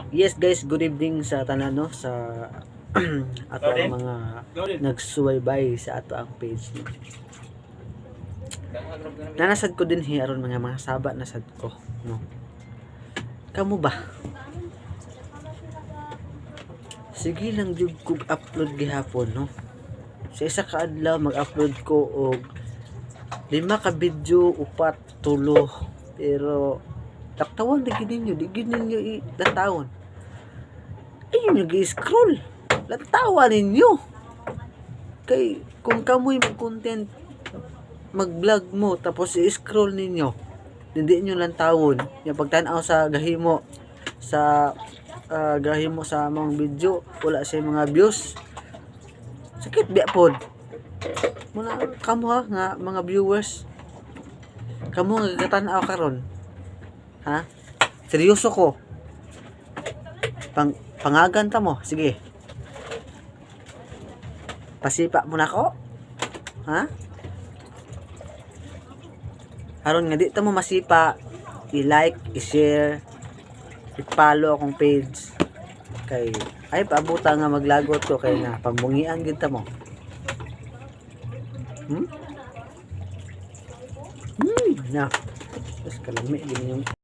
Yes guys, good evening sa tanan no sa ato ang mga nagsubaybay sa ato ang page no. Nanasad ko din aron mga saba nasad ko no. Kamo ba? Sige lang jud kog upload gihapon no. Sa isa ka adlaw mag-upload ko og 5 ka video, 4, 3 pero taktawan di gid ninyo ilatawon. Ayun yung i-scroll. Lantawa ninyo. Kay kung kamoy mag-content mag-vlog mo tapos i-scroll ninyo, hindi nyo lantawon. Yung pagtanaw sa gahimo sa gahimo sa among video, wala siya mga views. Sakit biya pod. Muna kamo ha nga mga viewers. Kamo nga gatan-aw karon. Ha? Seryoso ko. Pangagan ta mo. Sige. Pasipa mo na ko. Ha? Aron nga di ta mo masipa, i-like, i-share, i-follow akong page. Kay ay paabuta nga maglagot ko kay na pambungian gid ta mo. Na. Mas kalami din yung